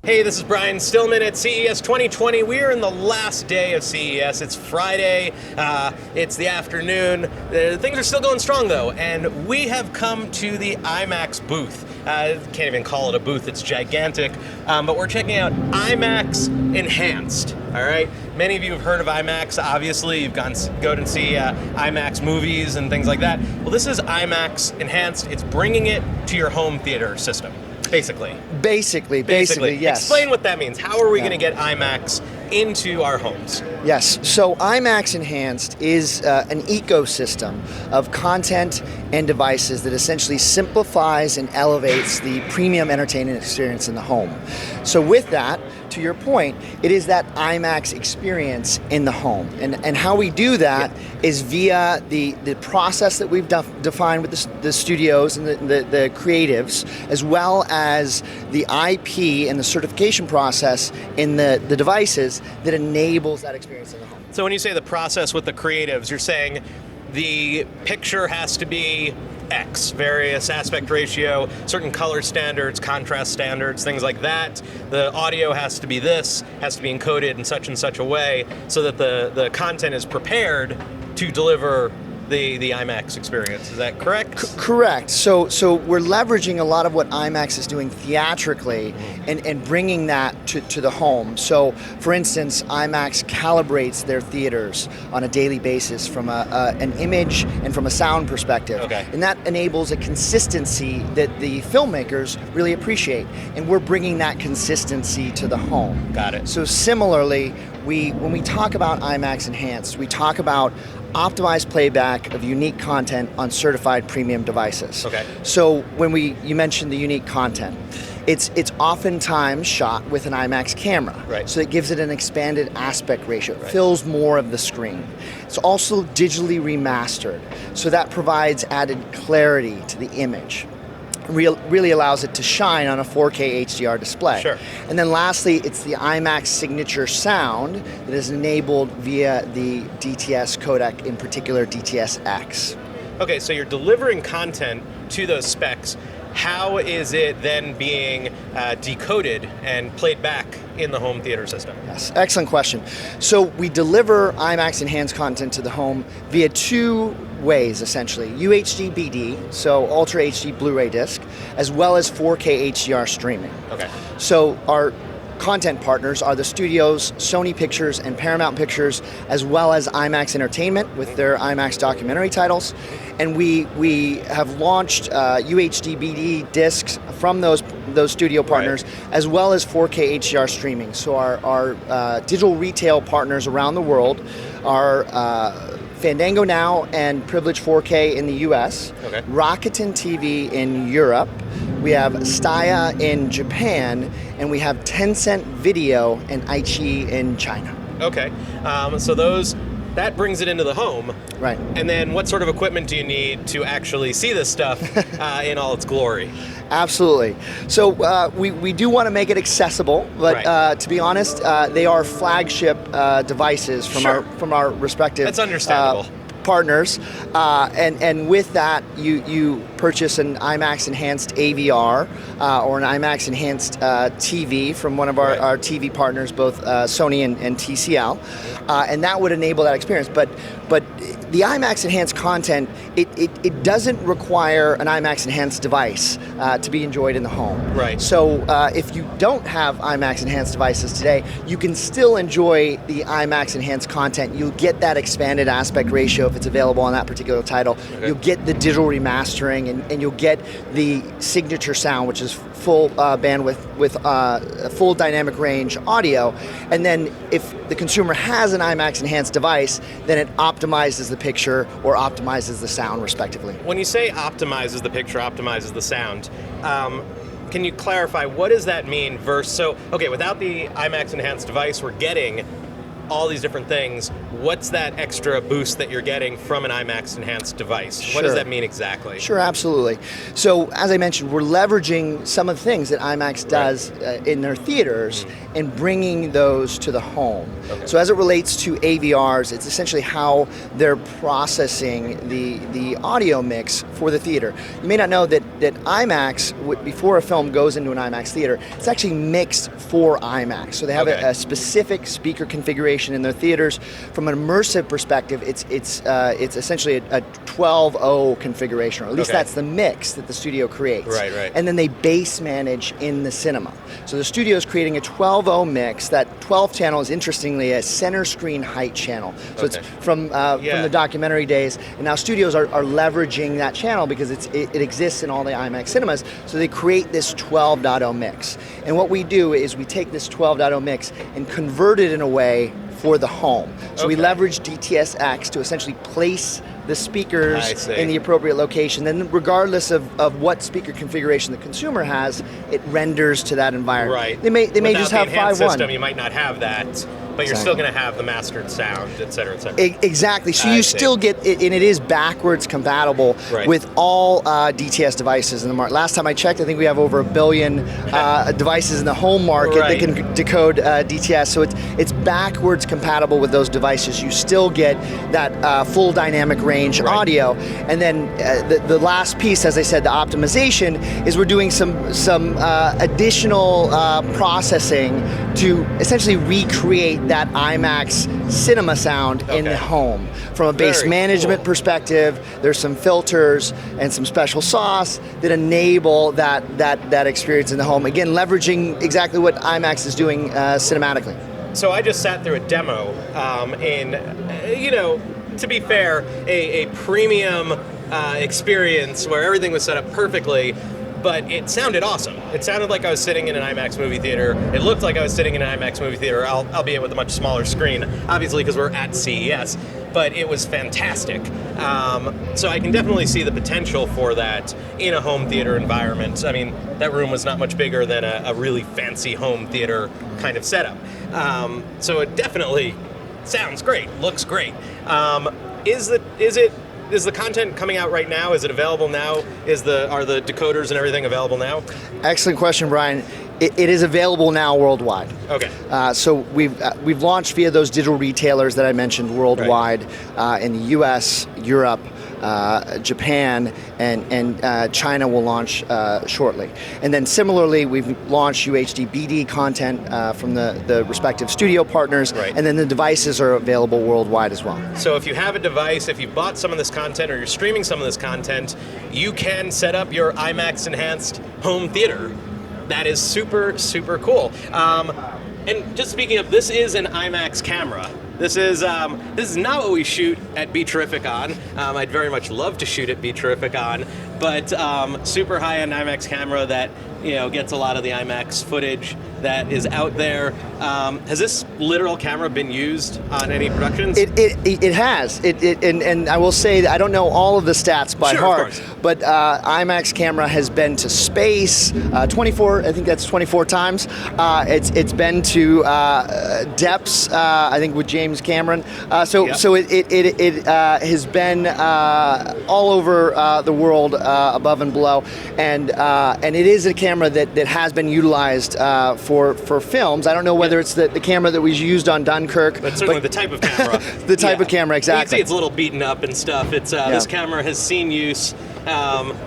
Hey, this is Brian Stillman at CES 2020. We are in the last day of CES. It's Friday. It's the afternoon. Things are still going strong, though, and we have come to the IMAX booth. Can't even call it a booth. It's gigantic, but we're checking out IMAX Enhanced. All right. Many of you have heard of IMAX. Obviously, you've go to see IMAX movies and things like that. Well, this is IMAX Enhanced. It's bringing it to your home theater system. Basically, yes. Explain what that means. How are we going to get IMAX into our homes? Yes, so IMAX Enhanced is an ecosystem of content and devices that essentially simplifies and elevates the premium entertainment experience in the home. So with that, to your point, it is that IMAX experience in the home. And how we do that is via the process that we've defined with the studios and the creatives, as well as the IP and the certification process in the devices that enables that experience in the home. So when you say the process with the creatives, you're saying the picture has to be X, various aspect ratio, certain color standards, contrast standards, things like that. The audio has to be this, has to be encoded in such a way so that the content is prepared to deliver the IMAX experience. Is that correct? Correct. So we're leveraging a lot of what IMAX is doing theatrically and bringing that to the home. So, for instance, IMAX calibrates their theaters on a daily basis from an image and from a sound perspective. Okay. And that enables a consistency that the filmmakers really appreciate. And we're bringing that consistency to the home. Got it. So similarly, when we talk about IMAX Enhanced, we talk about optimized playback of unique content on certified premium devices. Okay. So when you mentioned the unique content, it's oftentimes shot with an IMAX camera. Right. So it gives it an expanded aspect ratio. It fills more of the screen. It's also digitally remastered, so that provides added clarity to the image. Really allows it to shine on a 4K HDR display. Sure. And then lastly, it's the IMAX signature sound that is enabled via the DTS codec, in particular DTS-X. Okay, so you're delivering content to those specs. How is it then being decoded and played back in the home theater system? Yes, excellent question. So we deliver IMAX Enhanced content to the home via two ways, essentially. UHD BD, so Ultra HD Blu-ray disc, as well as 4K HDR streaming. Okay. So our content partners are the studios, Sony Pictures and Paramount Pictures, as well as IMAX Entertainment with their IMAX documentary titles. And we have launched UHD BD discs from those studio partners, as well as 4K HDR streaming. So our digital retail partners around the world are Fandango Now and Privilege 4K in the US, Rakuten TV in Europe, we have Staya in Japan, and we have Tencent Video and Aichi in China. Okay, so that brings it into the home. Right. And then what sort of equipment do you need to actually see this stuff in all its glory? Absolutely. So we do want to make it accessible, but to be honest, they are flagship devices from our respective That's understandable. Partners, and with that, you purchase an IMAX Enhanced AVR or an IMAX Enhanced TV from one of our TV partners, both Sony and TCL, and that would enable that experience. But the IMAX Enhanced content, it doesn't require an IMAX Enhanced device to be enjoyed in the home. Right. So if you don't have IMAX Enhanced devices today, you can still enjoy the IMAX Enhanced content. You'll get that expanded aspect ratio if it's available on that particular title. Okay. You'll get the digital remastering, and you'll get the signature sound, which is full bandwidth with full dynamic range audio. And then if the consumer has an IMAX Enhanced device, then it optimizes the picture or optimizes the sound, respectively. When you say optimizes the picture, optimizes the sound, can you clarify what does that mean versus, without the IMAX Enhanced device, we're getting all these different things. what's that extra boost that you're getting from an IMAX Enhanced device? What does Sure. that mean exactly? Sure, absolutely. So, as I mentioned, we're leveraging some of the things that IMAX does in their theaters and bringing those to the home. Okay. So, as it relates to AVRs, it's essentially how they're processing the audio mix for the theater. You may not know that IMAX, before a film goes into an IMAX theater, it's actually mixed for IMAX. So they have Okay. a specific speaker configuration in their theaters. From an immersive perspective, it's essentially a 12.0 configuration, or at least Okay. that's the mix that the studio creates. Right. And then they base manage in the cinema. So the studio is creating a 12.0 mix. That 12 channel is interestingly a center screen height channel. So Okay. it's from the documentary days, and now studios are leveraging that channel because it exists in all the IMAX cinemas. So they create this 12.0 mix. And what we do is we take this 12.0 mix and convert it in a way for the home. So we Okay. leverage DTS:X to essentially place the I speakers see. in the appropriate location. Then regardless of what speaker configuration the consumer has, it renders to that environment. Right. They may Without just the have enhanced 5.1. system, you might not have that, but you're still going to have the mastered sound, et cetera, et cetera. Exactly. So I you see. still get it, and it is backwards compatible Right. with all DTS devices in the market. Last time I checked, I think we have over 1 billion devices in the home market Right. that can decode DTS. So it's backwards compatible with those devices. You still get that full dynamic range Right. audio, and then the last piece, as I said, the optimization is we're doing some additional processing to essentially recreate that IMAX cinema sound in the Okay. home. From a base Very management cool. perspective, there's some filters and some special sauce that enable that experience in the home. Again, leveraging exactly what IMAX is doing cinematically. So I just sat through a demo to be fair, a premium experience where everything was set up perfectly, but it sounded awesome. It sounded like I was sitting in an IMAX movie theater. It looked like I was sitting in an IMAX movie theater, albeit with a much smaller screen, obviously because we're at CES, but it was fantastic. So I can definitely see the potential for that in a home theater environment. I mean, that room was not much bigger than a really fancy home theater kind of setup. So it definitely sounds great, looks great. Is the content coming out right now? Is it available now? Are the decoders and everything available now? Excellent question, Brian. It is available now worldwide. Okay. So we've launched via those digital retailers that I mentioned worldwide, in the U.S., Europe, Japan, and China will launch shortly. And then similarly, we've launched UHD BD content from the respective studio partners, Right. and then the devices are available worldwide as well. So if you have a device, if you bought some of this content or you're streaming some of this content, you can set up your IMAX Enhanced home theater. That is super, super cool. And just speaking of, this is an IMAX camera. This is not what we shoot at BeTerrific on. I'd very much love to shoot at BeTerrific on, but super high-end IMAX camera that gets a lot of the IMAX footage that is out there. Has this literal camera been used on any productions? It has. And I will say that I don't know all of the stats by Sure, of heart, course. but IMAX camera has been to space 24. I think that's 24 times. It's been to depths. I think with James Cameron. Yep. So it has been all over the world, above and below, and it is a camera that has been utilized for films. I don't know whether it's the camera that was used on Dunkirk, But certainly the type of camera. the type of camera, You can exactly. see it's a little beaten up and stuff. It's this camera has seen use.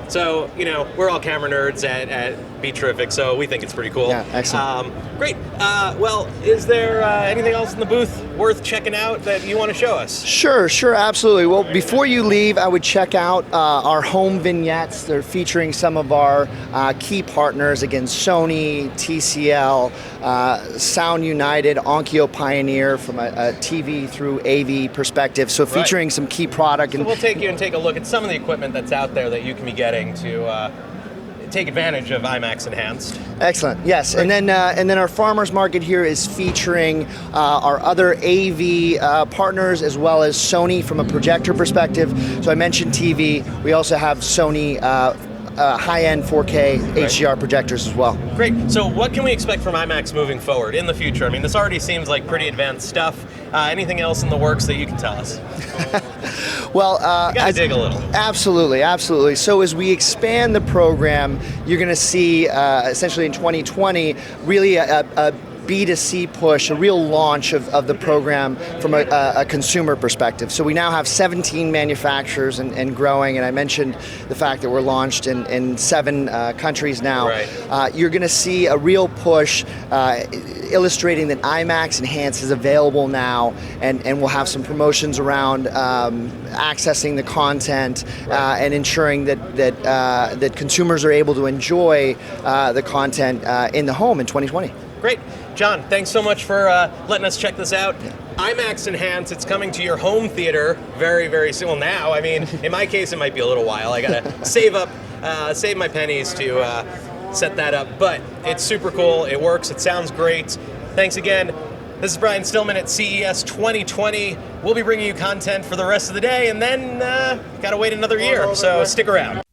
So we're all camera nerds at BeTerrific, so we think it's pretty cool. Yeah, excellent. Great. Well, is there anything else in the booth worth checking out that you want to show us? Sure, absolutely. Well, before you leave, I would check out our home vignettes. They're featuring some of our key partners, again, Sony, TCL, Sound United, Onkyo Pioneer from a TV through AV perspective. So featuring some key product. So we'll take you and take a look at some of the equipment that's out there that you can be getting to take advantage of IMAX Enhanced. Excellent. Yes, and then our farmers market here is featuring our other AV partners as well as Sony from a projector perspective. So I mentioned TV. We also have Sony high-end 4K HDR projectors as well. Great. So what can we expect from IMAX moving forward in the future? I mean, this already seems like pretty advanced stuff. Anything else in the works that you can tell us? Well, you gotta dig a little. Absolutely, absolutely. So as we expand the program, you're going to see essentially in 2020 really a B2C push, a real launch of the program from a consumer perspective. So we now have 17 manufacturers and growing, and I mentioned the fact that we're launched in 7 countries now. Right. You're going to see a real push illustrating that IMAX Enhanced is available now, and we'll have some promotions around accessing the content and ensuring that consumers are able to enjoy the content in the home in 2020. Great. John, thanks so much for letting us check this out. IMAX Enhanced, it's coming to your home theater very, very soon. Well, now, I mean, in my case, it might be a little while. I gotta save my pennies to set that up, but it's super cool. It works. It sounds great. Thanks again. This is Brian Stillman at CES 2020. We'll be bringing you content for the rest of the day, and then gotta wait another year, so stick around.